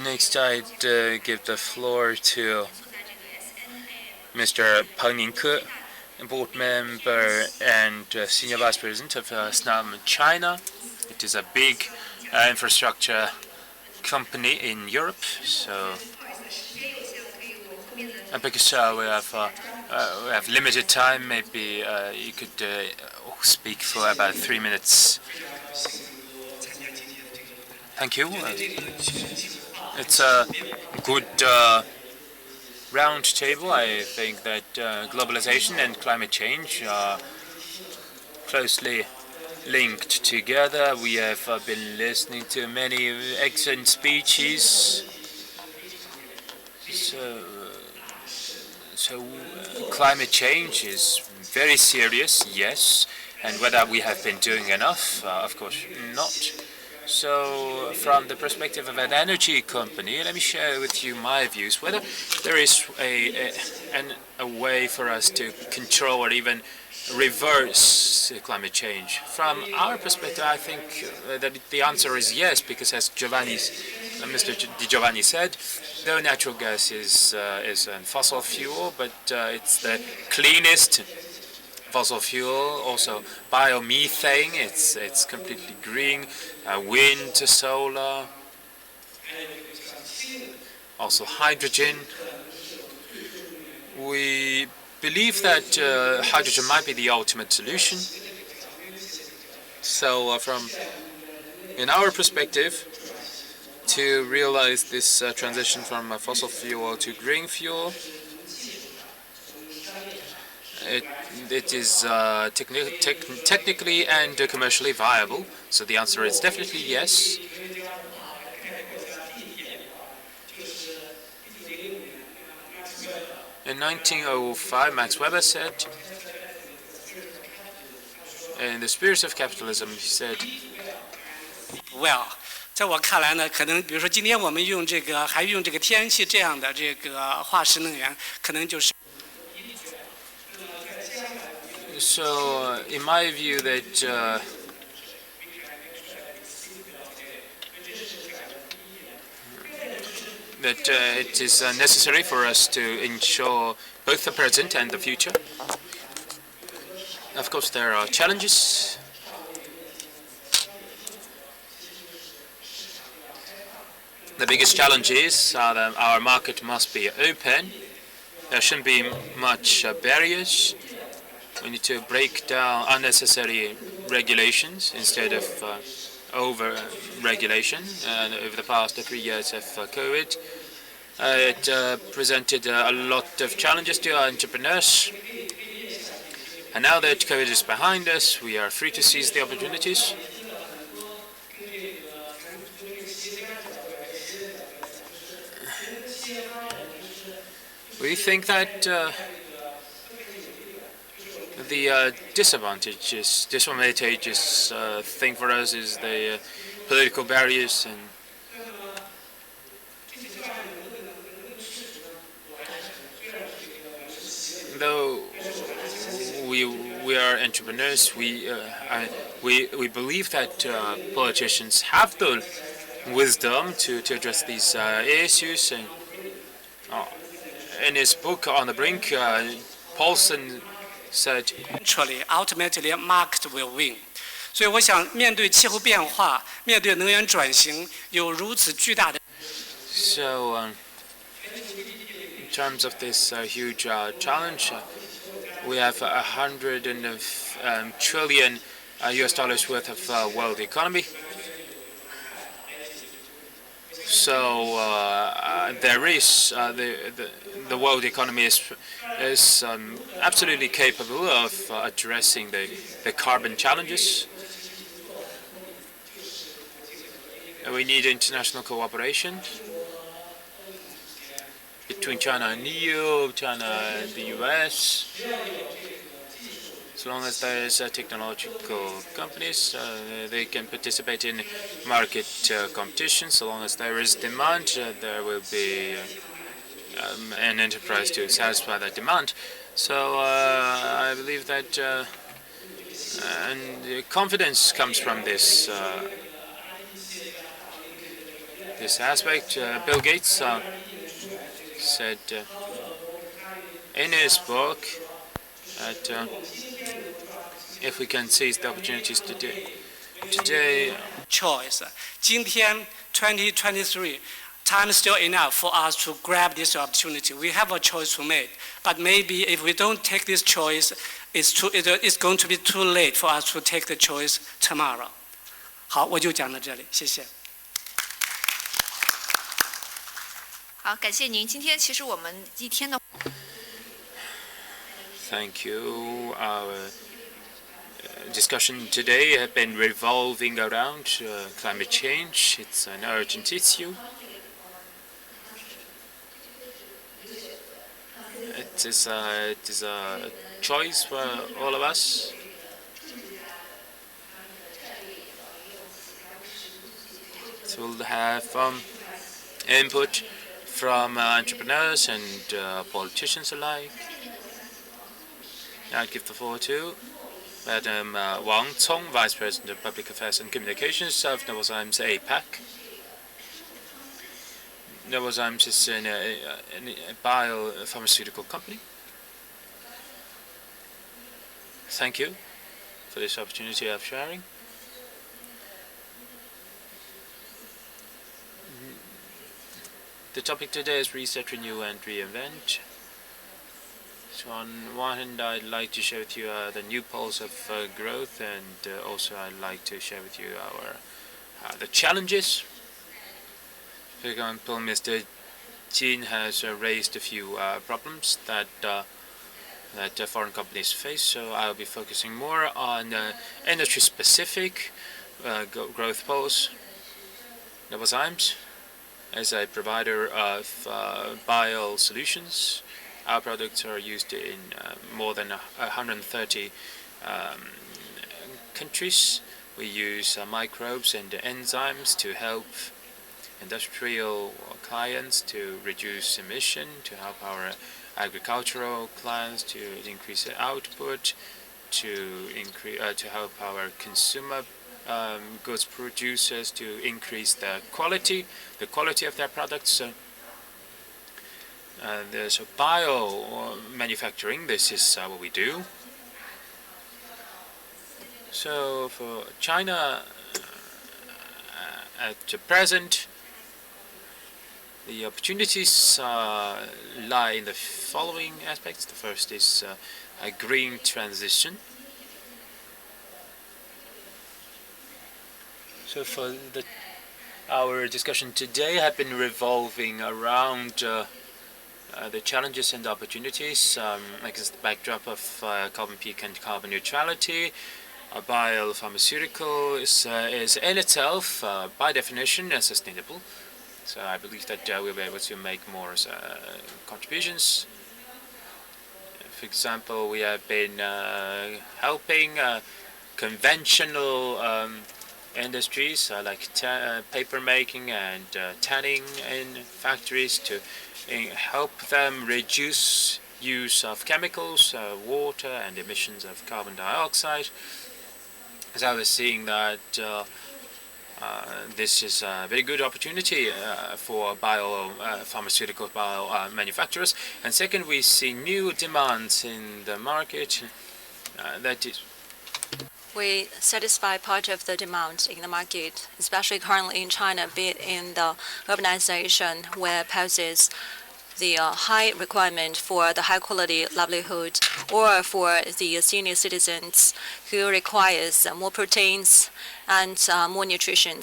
Next, I'd give the floor to Mr. Peng Ningke, board member and senior vice president of SNAM China. It is a big infrastructure company in Europe, so. And because we have limited time, maybe you could speak for about 3 minutes. Thank you. It's a good round table. I think that globalization and climate change are closely linked together. We have been listening to many excellent speeches. So climate change is very serious, yes, and whether we have been doing enough, of course not. So from the perspective of an energy company, let me share with you my views, whether there is a way for us to control or even reverse climate change. From our perspective, I think that the answer is yes, because as Mr. Giovanni said, though natural gas is a fossil fuel, but it's the cleanest fossil fuel. Also biomethane, it's completely green. Wind, solar, also hydrogen. We believe that hydrogen might be the ultimate solution. So in our perspective, to realize this transition from fossil fuel to green fuel, it is technically and commercially viable. So the answer is definitely yes. In 1905, Max Weber said, in the spirit of capitalism, he said, Well, 在我看来呢，可能比如说今天我们用这个还用这个天然气这样的这个化石能源，可能就是。So, in my view, that it is necessary for us to ensure both the present and the future. Of course, there are challenges. The biggest challenge is that our market must be open. There shouldn't be much barriers. We need to break down unnecessary regulations instead of over-regulation. Over the past 3 years of COVID, it presented a lot of challenges to our entrepreneurs. And now that COVID is behind us, we are free to seize the opportunities. We think that the disadvantageous thing for us is the political barriers, and though we are entrepreneurs, we believe that politicians have the wisdom to address these issues. And in his book On the Brink, Paulson said, ultimately, market will win. 所以我想，面对气候变化，面对能源转型，有如此巨大的。So, in terms of this huge challenge, we have $100 trillion US worth of world economy. So there is the world economy is absolutely capable of addressing the carbon challenges. We need international cooperation between China and EU, China and the US. As long as there is technological companies, they can participate in market competition. So long as there is demand, there will be an enterprise to satisfy that demand. So I believe that and confidence comes from this this aspect. Bill Gates said in his book that if we can seize the opportunities today. Choice. 今天 2023, time is still enough for us to grab this opportunity. We have a choice to make, but maybe if we don't take this choice, it's going to be too late for us to take the choice tomorrow. 好，我就讲到这里，谢谢。好，感谢您。今天其实我们一天的。Thank you. Our discussion today has been revolving around climate change. It's an urgent issue. It is a choice for all of us. So we'll have input from entrepreneurs and politicians alike. I'll give the floor to Madam Wang Cong, Vice President of Public Affairs and Communications of Novozymes APAC. Novozymes is a biopharmaceutical company. Thank you for this opportunity of sharing. The topic today is Reset, Renew and Reinvent. So on one hand, I'd like to share with you the new pulse of growth, and also I'd like to share with you the challenges. For example, Mr. Jin has raised a few problems that foreign companies face, so I'll be focusing more on industry-specific growth pulse. Novozymes, as a provider of bio solutions, our products are used in more than 130 countries. We use microbes and enzymes to help industrial clients to reduce emission, to help our agricultural clients to increase their output, to help our consumer goods producers to increase the quality of their products. There's bio manufacturing. This is what we do. So for China, at present, the opportunities lie in the following aspects. The first is a green transition. So for our discussion today have been revolving around the challenges and opportunities against the backdrop of carbon peak and carbon neutrality. Biopharmaceutical is in itself, by definition, sustainable. So I believe that we'll be able to make more contributions. For example, we have been helping conventional industries like paper making and tanning in factories to help them reduce use of chemicals, water, and emissions of carbon dioxide. As I was seeing that this is a very good opportunity for pharmaceutical manufacturers. And second, we see new demands in the market. That is, we satisfy part of the demand in the market, especially currently in China, be it in the urbanization, where poses the high requirement for the high-quality livelihood, or for the senior citizens who requires more proteins and more nutrition,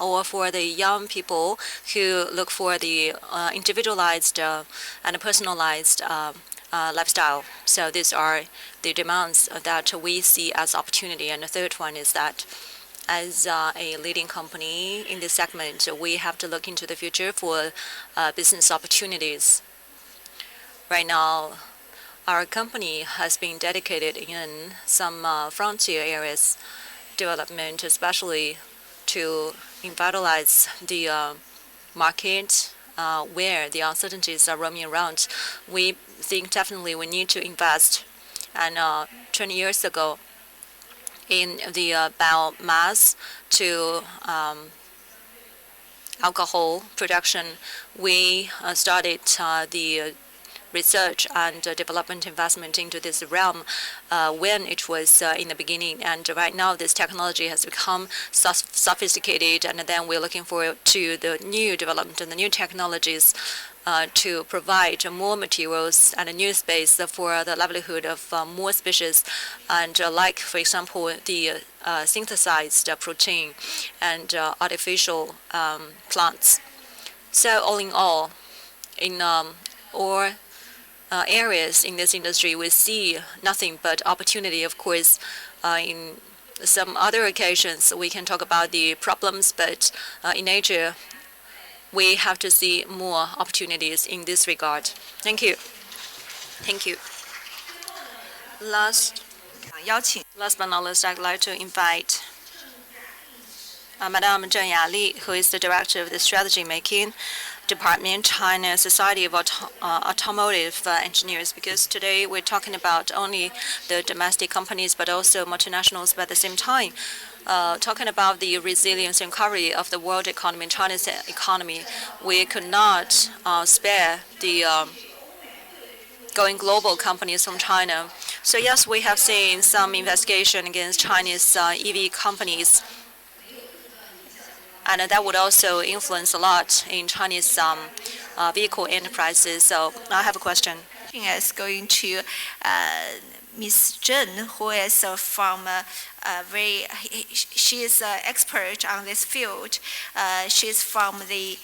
or for the young people who look for the individualized and personalized lifestyle. So these are the demands that we see as opportunity. And the third one is that as a leading company in this segment, we have to look into the future for business opportunities. Right now, our company has been dedicated in some frontier areas development, especially to revitalize the market where the uncertainties are roaming around. We think definitely we need to invest. And 20 years ago, in the biomass to alcohol production, we started the research and development investment into this realm when it was in the beginning. And right now, this technology has become sophisticated, and then we're looking forward to the new development and the new technologies to provide more materials and a new space for the livelihood of more species, and like, for example, the synthesized protein and artificial plants. So all in all, in all areas in this industry, we see nothing but opportunity. Of course, in some other occasions, we can talk about the problems, but in nature, we have to see more opportunities in this regard. Thank you. Thank you. Last but not least, I'd like to invite Madame Zheng Yali, who is the Director of the Strategy Making Department, China Society of Automotive Engineers, because today we're talking about only the domestic companies, but also multinationals, but at the same time, talking about the resilience and recovery of the world economy, China's economy, we could not spare the going global companies from China. So yes, we have seen some investigation against Chinese EV companies, and that would also influence a lot in Chinese vehicle enterprises. So I have a question. Is going to Ms. Zheng, who is from she is an expert on this field. She's from the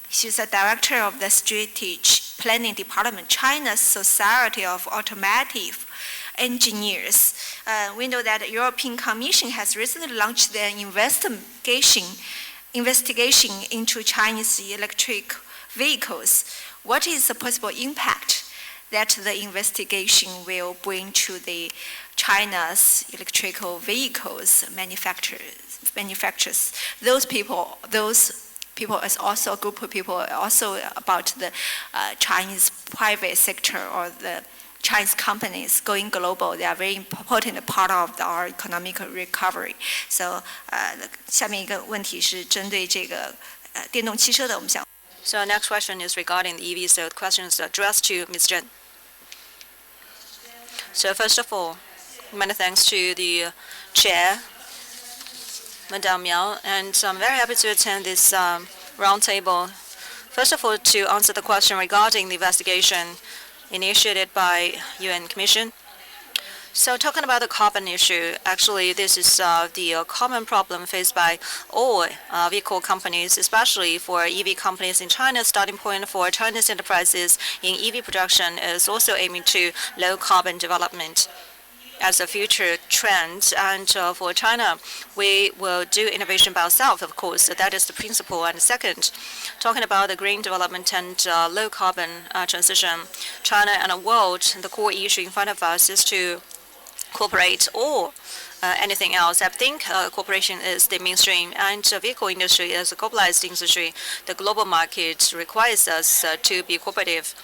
she's a director of the Strategic Planning Department, China's Society of Automotive Engineers. We know that the European Commission has recently launched an investigation into Chinese electric vehicles. What is the possible impact that the investigation will bring to the China's electrical vehicles manufacturers. Those people is also a group of people also about the Chinese private sector or the Chinese companies going global. They are very important part of our economic recovery. So 下面一个问题是针对这个电动汽车的，我们想。So our next question is regarding the EV. So the question is addressed to Ms. Zheng. So first of all, many thanks to the chair, Madame Miao, and I'm very happy to attend this roundtable. First of all, to answer the question regarding the investigation initiated by UN Commission. So talking about the carbon issue, actually this is the common problem faced by all vehicle companies, especially for EV companies in China. Starting point for Chinese enterprises in EV production is also aiming to low carbon development as a future trend. And for China, we will do innovation by ourselves, of course. So that is the principle. And second, talking about the green development and low carbon transition, China and the world, the core issue in front of us is to cooperate or anything else. I think cooperation is the mainstream, and the vehicle industry is a globalized industry. The global market requires us to be cooperative.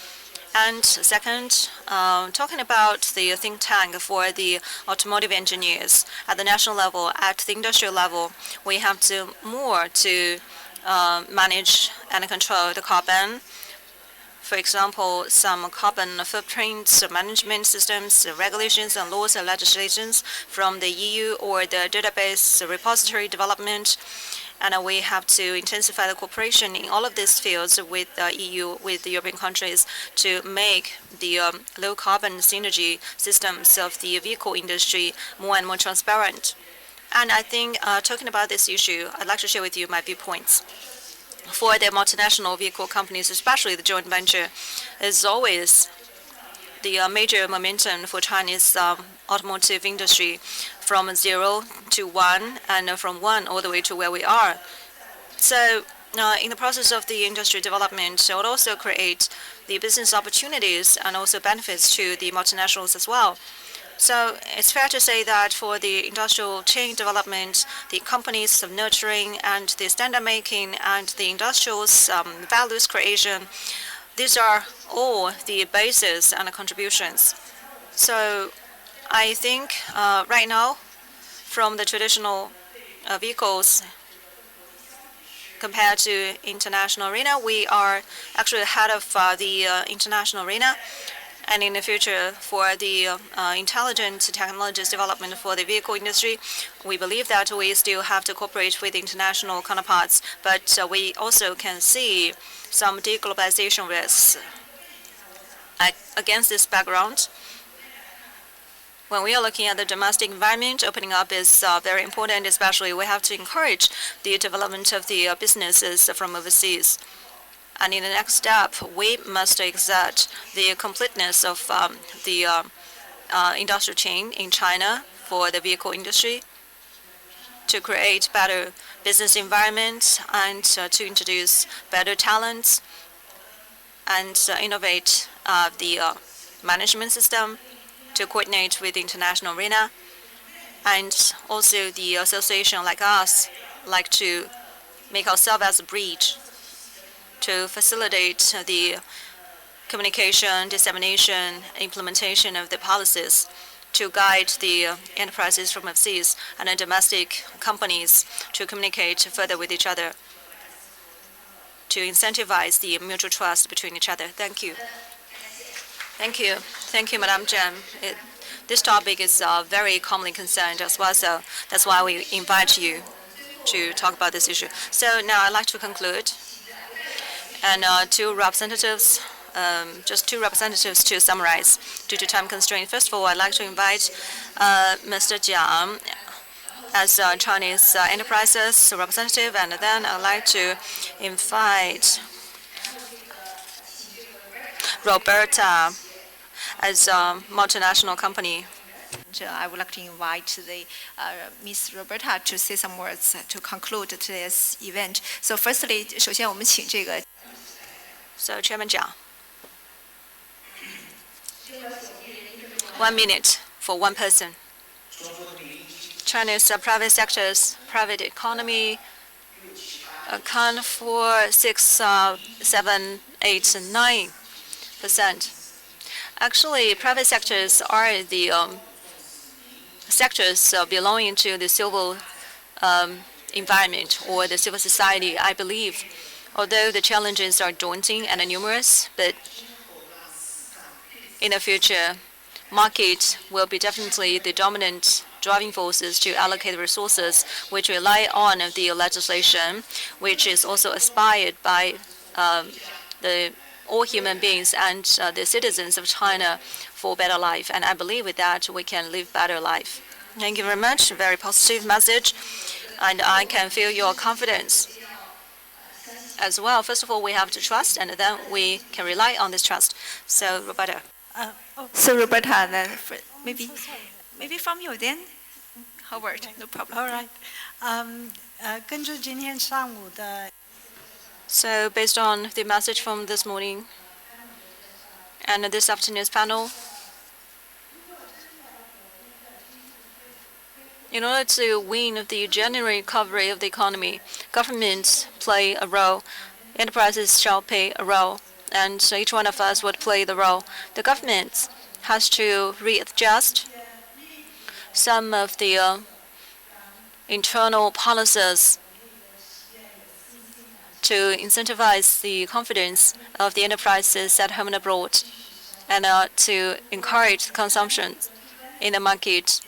And second, talking about the think tank for the automotive engineers at the national level, at the industrial level, we have to more to manage and control the carbon. For example, some carbon footprint management systems, regulations and laws and legislations from the EU or the database repository development. And we have to intensify the cooperation in all of these fields with the EU, with the European countries, to make the low carbon synergy systems of the vehicle industry more and more transparent. And I think talking about this issue, I'd like to share with you my viewpoints. For the multinational vehicle companies, especially the joint venture, is always the major momentum for Chinese automotive industry, from 0 to 1, and from 1 all the way to where we are. So in the process of the industry development, it would also create the business opportunities and also benefits to the multinationals as well. So it's fair to say that for the industrial chain development, the companies of nurturing and the standard making and the industrial's values creation, these are all the basis and the contributions. So I think right now, from the traditional vehicles compared to international arena, we are actually ahead of the international arena. And in the future, for the intelligent technologies development for the vehicle industry, we believe that we still have to cooperate with international counterparts, but we also can see some deglobalization risks. Against this background, when we are looking at the domestic environment, opening up is very important, especially we have to encourage the development of the businesses from overseas. And in the next step, we must exert the completeness of the industrial chain in China for the vehicle industry to create better business environments and to introduce better talents and innovate the management system to coordinate with the international arena. And also the association like us like to make ourselves as a bridge to facilitate the communication, dissemination, implementation of the policies to guide the enterprises from overseas and the domestic companies to communicate further with each other, to incentivize the mutual trust between each other. Thank you. Thank you. Thank you, Madame Zheng. This topic is very commonly concerned as well, so that's why we invite you to talk about this issue. So now I'd like to conclude. And just two representatives to summarize due to time constraint. First of all, I'd like to invite Mr. Jiang as Chinese enterprises representative, and then I'd like to invite Roberta as a multinational company. I would like to invite the Ms. Roberta to say some words to conclude today's event. So firstly, 首先我们请这个 So Chairman Jiang, 1 minute for one person. China's private sectors, private economy account for 6, 7, 8, and 9%. Actually, private sectors are the sectors belonging to the civil environment or the civil society, I believe. Although the challenges are daunting and numerous, but in the future, market will be definitely the dominant driving forces to allocate resources, which rely on the legislation, which is also aspired by all human beings and the citizens of China for better life. And I believe with that we can live better life. Thank you very much. Very positive message, and I can feel your confidence as well. First of all, we have to trust, and then we can rely on this trust. So, Roberta. So Roberta, then maybe from you then. Howard, no problem. All right. 根据今天上午的 So based on the message from this morning and this afternoon's panel, in order to win the genuine recovery of the economy, governments play a role, enterprises shall play a role, and each one of us would play the role. The government has to readjust some of the internal policies to incentivize the confidence of the enterprises at home and abroad, and to encourage consumption in the market.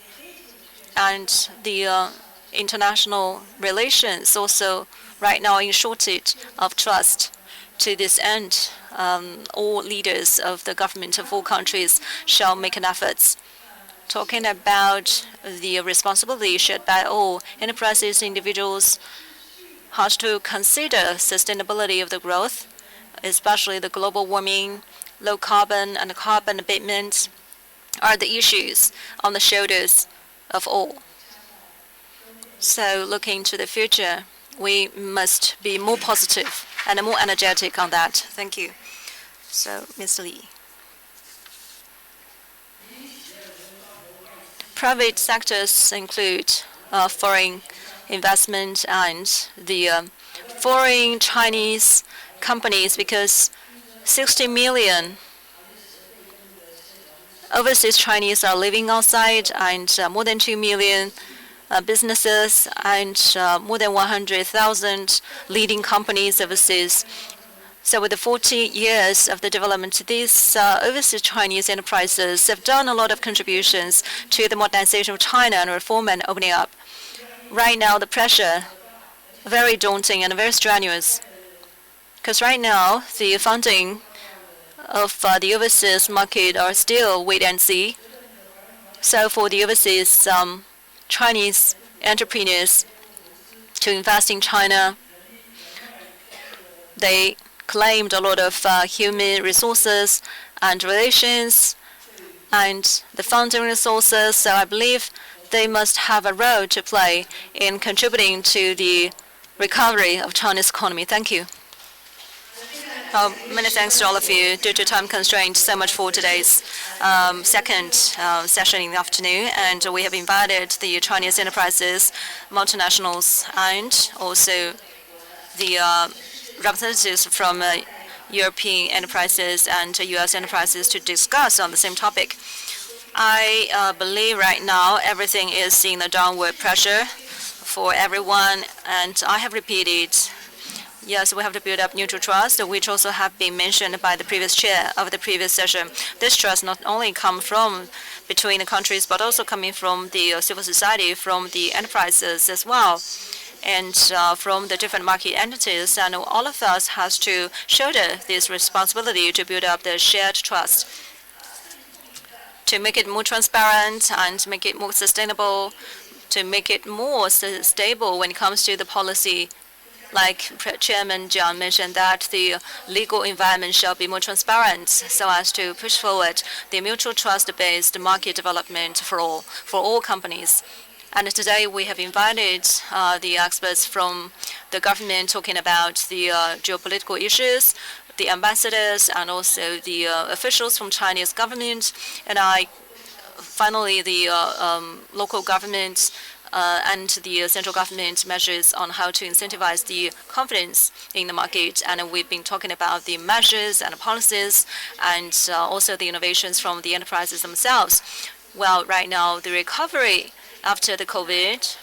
And the international relations also right now in shortage of trust. To this end, all leaders of the government of all countries shall make an effort. Talking about the responsibility shared by all enterprises, individuals, has to consider sustainability of the growth, especially the global warming, low carbon, and carbon abatement are the issues on the shoulders of all. So looking to the future, we must be more positive and more energetic on that. Thank you. So, Mr. Li. Private sectors include foreign investment and the foreign Chinese companies, because 60 million overseas Chinese are living outside, and more than 2 million businesses and more than 100,000 leading companies overseas. So with the 40 years of the development, these overseas Chinese enterprises have done a lot of contributions to the modernization of China and reform and opening up. Right now, the pressure very daunting and very strenuous, because right now the funding of the overseas market are still wait and see. So for the overseas Chinese entrepreneurs to invest in China, they claimed a lot of human resources and relations and the funding resources. So I believe they must have a role to play in contributing to the recovery of China's economy. Thank you. Many thanks to all of you. Due to time constraints, so much for today's second session in the afternoon. And we have invited the Chinese enterprises, multinationals, and also the representatives from European enterprises and US enterprises to discuss on the same topic. I believe right now everything is in the downward pressure for everyone, and I have repeated, yes, we have to build up mutual trust, which also have been mentioned by the previous chair of the previous session. This trust not only comes from between the countries, but also coming from the civil society, from the enterprises as well, and from the different market entities. And all of us has to shoulder this responsibility to build up the shared trust, to make it more transparent and make it more sustainable, to make it more stable when it comes to the policy. Like Chairman Jiang mentioned, that the legal environment shall be more transparent so as to push forward the mutual trust-based market development for all companies. And today we have invited the experts from the government talking about the geopolitical issues, the ambassadors, and also the officials from Chinese government, and finally the local government and the central government measures on how to incentivize the confidence in the market. And we've been talking about the measures and policies and also the innovations from the enterprises themselves. Well, right now, the recovery after the COVID,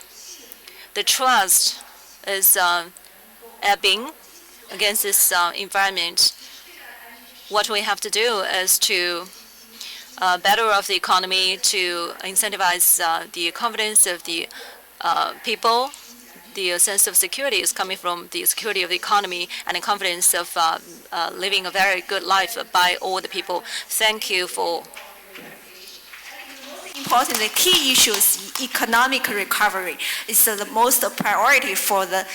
the trust is ebbing against this environment. What we have to do is to better off the economy, to incentivize the confidence of the people. The sense of security is coming from the security of the economy and the confidence of living a very good life by all the people. Thank you for. Important, the key issue is economic recovery. It's the most priority for the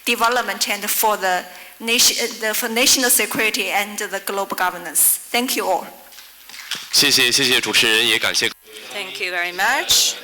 development and for the nation, for national security and the global governance. Thank you all. 谢谢主持人，也感谢。 Thank you very much.